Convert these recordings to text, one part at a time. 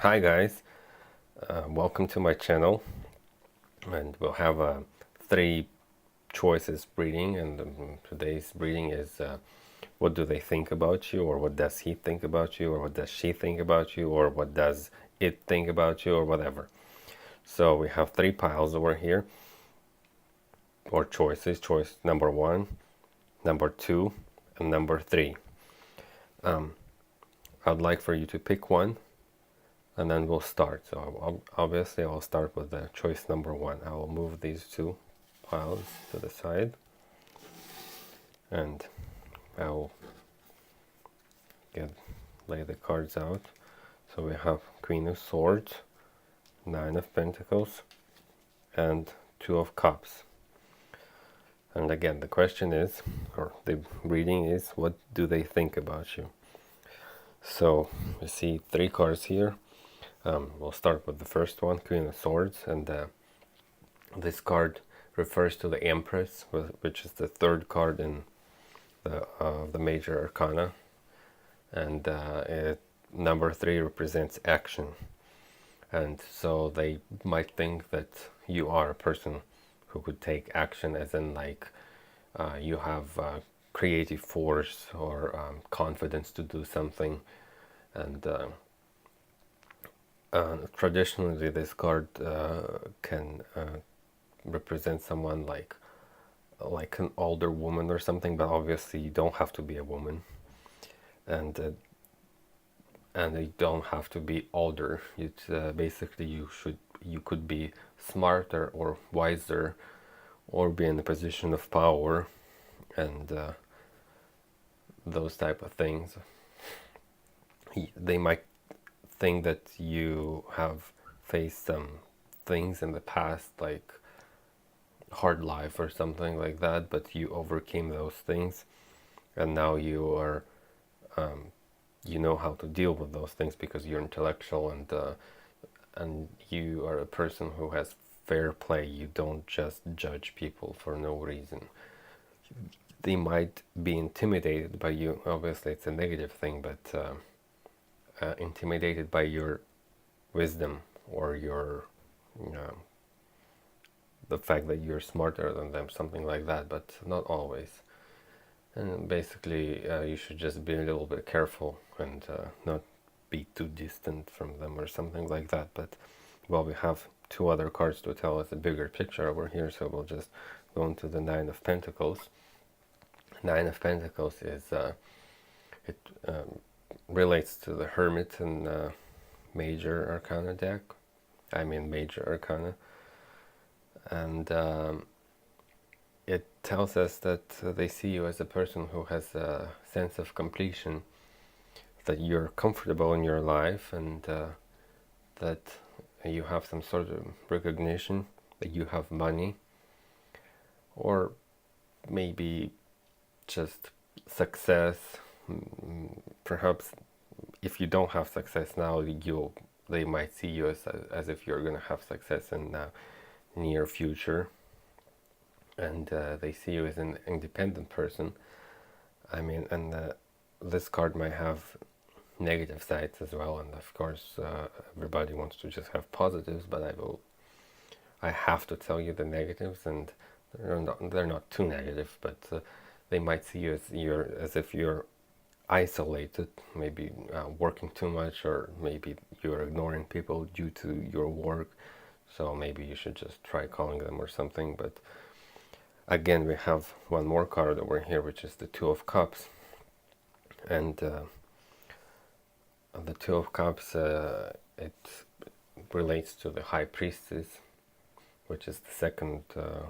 Hi guys, welcome to my channel, and we'll have three choices reading, and today's reading is what do they think about you, or what does he think about you, or what does she think about you, or what does it think about you, or whatever. So we have three piles over here, or choices, choice number 1, number 2, and number 3. I'd like for you to pick one and then we'll start. So obviously I'll start with the choice number 1. I will move these two piles to the side and I'll lay the cards out. So we have Queen of Swords, 9 of Pentacles, and 2 of Cups. And again, the question is, or the reading is, what do they think about you? So we see 3 cards here. We'll start with the first one, Queen of Swords, and this card refers to the Empress, which is the 3rd card in the major arcana, and number 3 represents action. And so they might think that you are a person who could take action, as in like you have creative force or confidence to do something. And traditionally this card can represent someone like an older woman or something, but obviously you don't have to be a woman, and you don't have to be older. It's basically you could be smarter or wiser, or be in a position of power, and those type of things. They might think that you have faced some things in the past, like hard life or something like that, but you overcame those things, and now you are you know how to deal with those things because you're intellectual, and you are a person who has fair play. You don't just judge people for no reason. They might be intimidated by you. Obviously it's a negative thing, but intimidated by your wisdom, or your the fact that you're smarter than them, something like that, but not always. And basically you should just be a little bit careful and not be too distant from them or something like that. But well, we have 2 other cards to tell us a bigger picture over here, so we'll just go into the 9 of Pentacles. 9 of Pentacles is it relates to the Hermit in major arcana deck. I mean major arcana. And it tells us that they see you as a person who has a sense of completion, that you're comfortable in your life, and that you have some sort of recognition, that you have money, or maybe just success. Perhaps if you don't have success now, they might see you as if you're going to have success in the near future, and they see you as an independent person. I mean, and this card might have negative sides as well, and of course everybody wants to just have positives, but I have to tell you the negatives, and they're not too negative, but they might see you as if you're isolated, maybe working too much, or maybe you're ignoring people due to your work. So maybe you should just try calling them or something. But again, we have one more card over here, which is the 2 of Cups. And the 2 of Cups, it relates to the High Priestess, which is the 2nd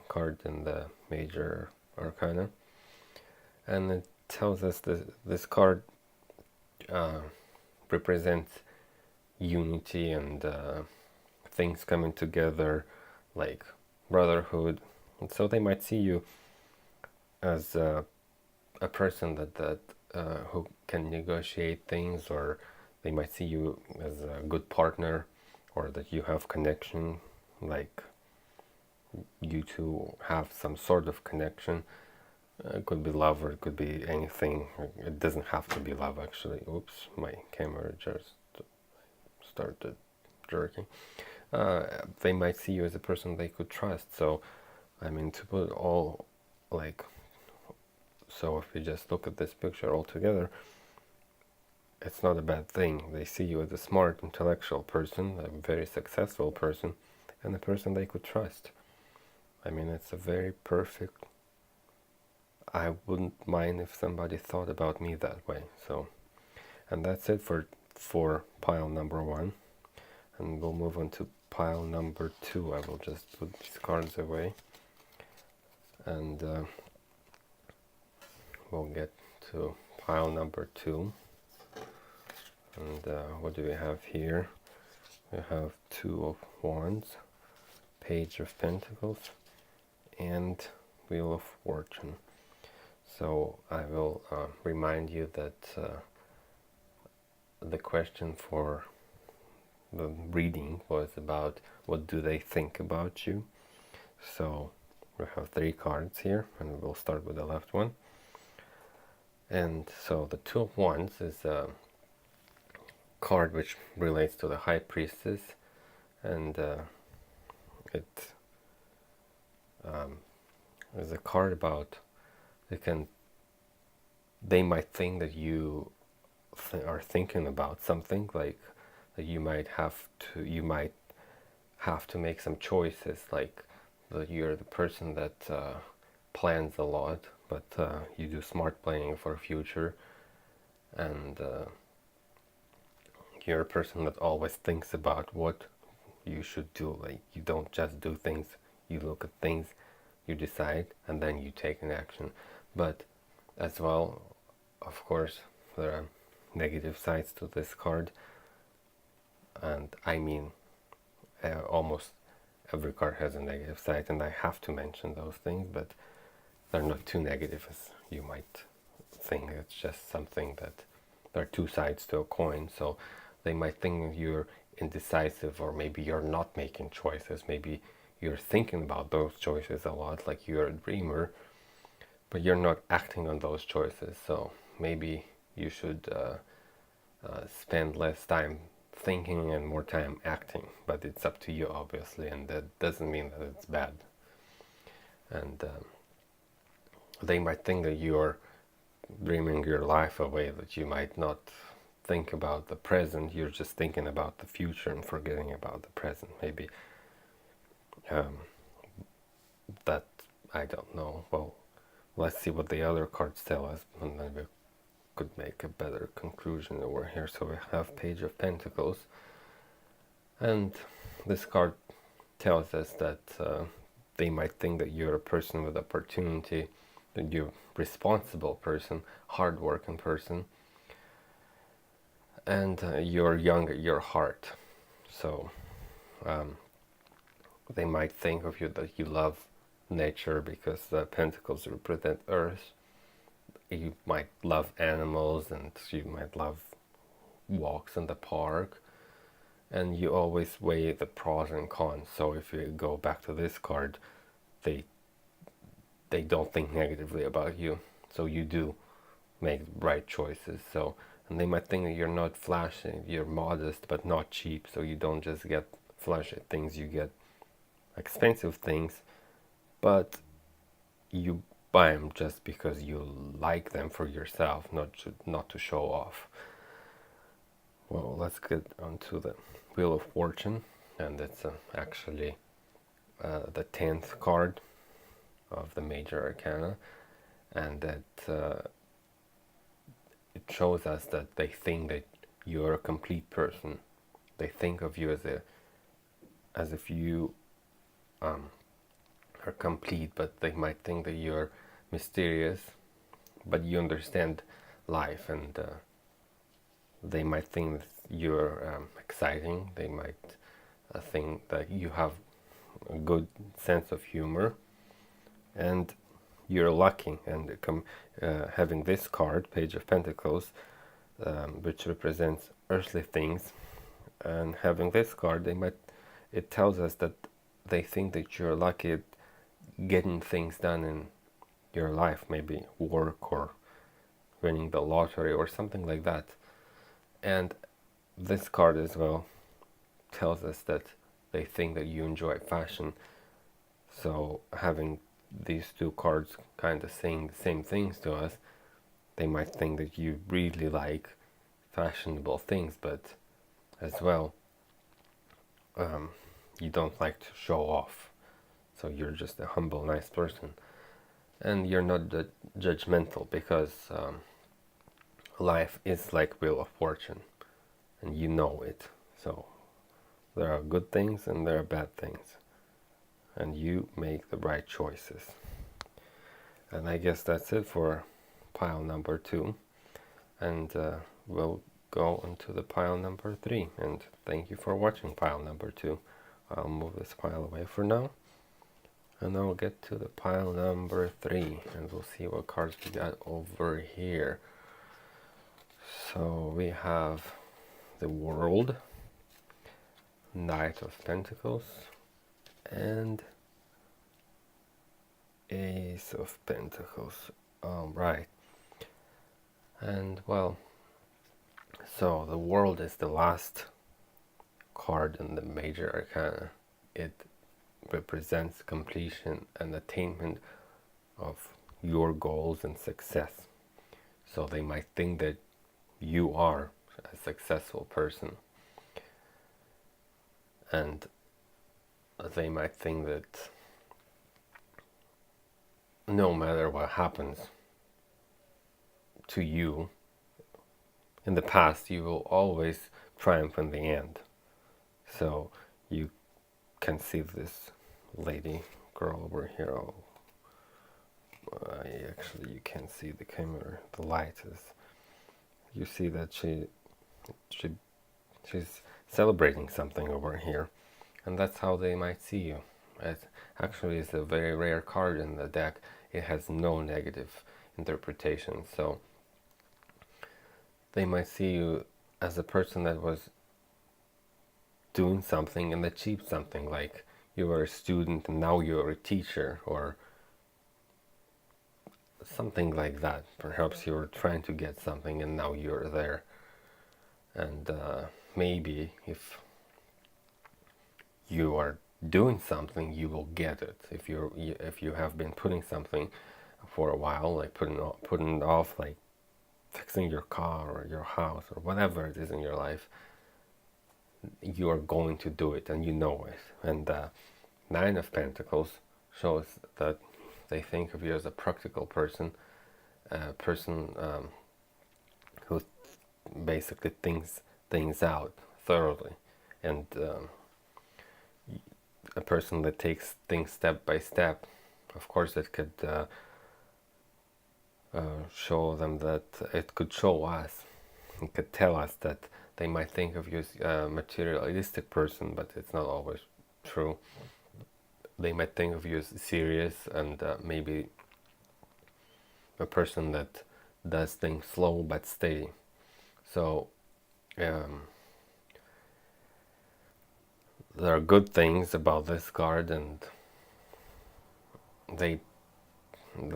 card in the major arcana. And it tells us that this card represents unity and things coming together, like brotherhood. And so they might see you as a person that who can negotiate things, or they might see you as a good partner, or that you have connection, like you two have some sort of connection. It could be love, or it could be anything. It doesn't have to be love, actually. Oops, my camera just started jerking. They might see you as a person they could trust. So, I mean, to put all, like, so if we just look at this picture all together, it's not a bad thing. They see you as a smart, intellectual person, a very successful person, and a person they could trust. I mean, it's a very perfect. I wouldn't mind if somebody thought about me that way. So, and that's it for pile number 1. And we'll move on to pile number 2. I will just put these cards away, and we'll get to pile number 2. And what do we have here? We have 2 of Wands, Page of Pentacles, and Wheel of Fortune. So I will remind you that the question for the reading was about what do they think about you. So we have 3 cards here, and we'll start with the left one. And so the 2 of Wands is a card which relates to the High Priestess, and it is a card about they might think that you are thinking about something, like that you might have to make some choices, like that you're the person that plans a lot, but you do smart planning for future, and you're a person that always thinks about what you should do. Like, you don't just do things, you look at things, you decide, and then you take an action. But as well, of course, there are negative sides to this card, and I mean almost every card has a negative side, and I have to mention those things, but they're not too negative as you might think. It's just something that there are 2 sides to a coin. So they might think you're indecisive, or maybe you're not making choices, maybe you're thinking about those choices a lot, like you're a dreamer, but you're not acting on those choices. So maybe you should spend less time thinking and more time acting, but it's up to you, obviously, and that doesn't mean that it's bad. And they might think that you're dreaming your life away, that you might not think about the present, you're just thinking about the future and forgetting about the present. Maybe that, I don't know. Well, let's see what the other cards tell us, and then we could make a better conclusion over here. So we have Page of Pentacles, and this card tells us that they might think that you're a person with opportunity, that you're a responsible person, hard-working person, and you're young at your heart. So they might think of you that you love nature, because the pentacles represent earth. You might love animals, and you might love walks in the park, and you always weigh the pros and cons. So if you go back to this card, they don't think negatively about you, so you do make right choices. So, and they might think that you're not flashy, you're modest but not cheap, so you don't just get flashy things, you get expensive things, but you buy them just because you like them for yourself, not to show off. Well, let's get onto the Wheel of Fortune, and it's actually the 10th card of the major arcana, and that it shows us that they think that you're a complete person. They think of you as if you are complete, but they might think that you're mysterious, but you understand life, and they might think that you're exciting. They might think that you have a good sense of humor, and you're lucky. And having this card, Page of Pentacles, which represents earthly things, and having this card, it tells us that they think that you're lucky at getting things done in your life, maybe work or winning the lottery or something like that. And this card as well tells us that they think that you enjoy fashion. So having these two cards kind of saying the same things to us, they might think that you really like fashionable things, but as well, you don't like to show off. So you're just a humble, nice person. And you're not judgmental, because life is like Wheel of Fortune, and you know it. So there are good things and there are bad things, and you make the right choices. And I guess that's it for pile number 2, and we'll go into the pile number 3. And thank you for watching pile number 2. I'll move this pile away for now, and I'll get to the pile number 3, and we'll see what cards we got over here. So we have the World, Knight of Pentacles, and Ace of Pentacles. Right. And well, so the World is the last card in the major arcana. It represents completion and attainment of your goals and success. So they might think that you are a successful person, and they might think that no matter what happens to you in the past, you will always triumph in the end. So you can see this girl over here. Actually, you can't see the camera. The light is. You see that she's celebrating something over here, and that's how they might see you. It actually is a very rare card in the deck. It has no negative interpretation, so they might see you as a person that was doing something and achieved something, like you were a student and now you're a teacher, or something like that. Perhaps you were trying to get something and now you're there. And maybe if you are doing something, you will get it. If you have been putting something for a while, like putting it off, like fixing your car or your house or whatever it is in your life, you are going to do it, and you know it. And Nine of Pentacles shows that they think of you as a practical person, a person who basically thinks things out thoroughly, and a person that takes things step by step. Of course, it could show them that, it could show us, it could tell us that they might think of you as a materialistic person, but it's not always true. They might think of you as serious and maybe a person that does things slow but steady. So there are good things about this card, and the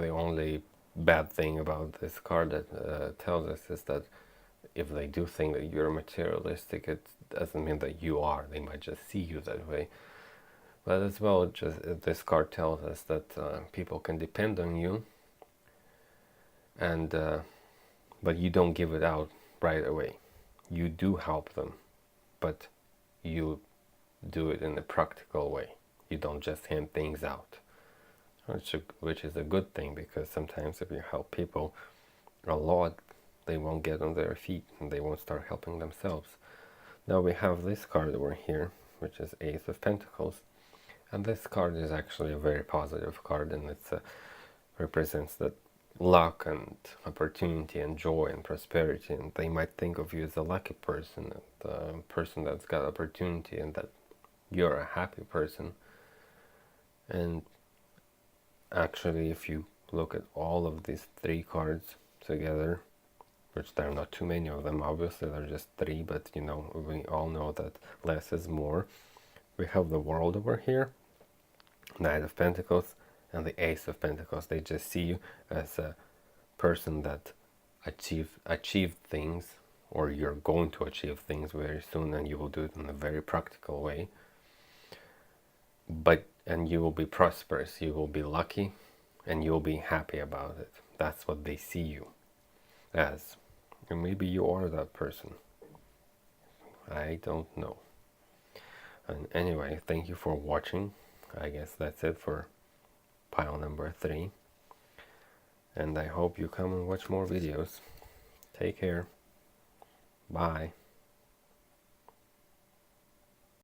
only bad thing about this card that tells us is that if they do think that you're materialistic, it doesn't mean that you are. They might just see you that way. But as well, this card tells us that people can depend on you, and but you don't give it out right away. You do help them, but you do it in a practical way. You don't just hand things out, which is a good thing, because sometimes if you help people a lot, they won't get on their feet and they won't start helping themselves. Now we have this card over here, which is Ace of Pentacles, and this card is actually a very positive card, and it represents that luck and opportunity and joy and prosperity, and they might think of you as a lucky person, and a person that's got opportunity, and that you're a happy person. And actually, if you look at all of these 3 cards together, which there are not too many of them, obviously there are just 3, but you know, we all know that less is more. We have the World over here, Knight of Pentacles, and the Ace of Pentacles. They just see you as a person that achieved things, or you're going to achieve things very soon, and you will do it in a very practical way. And you will be prosperous, you will be lucky, and you'll be happy about it. That's what they see you as. And maybe you are that person. I don't know. And anyway, thank you for watching. I guess that's it for pile number 3. And I hope you come and watch more videos. Take care. Bye.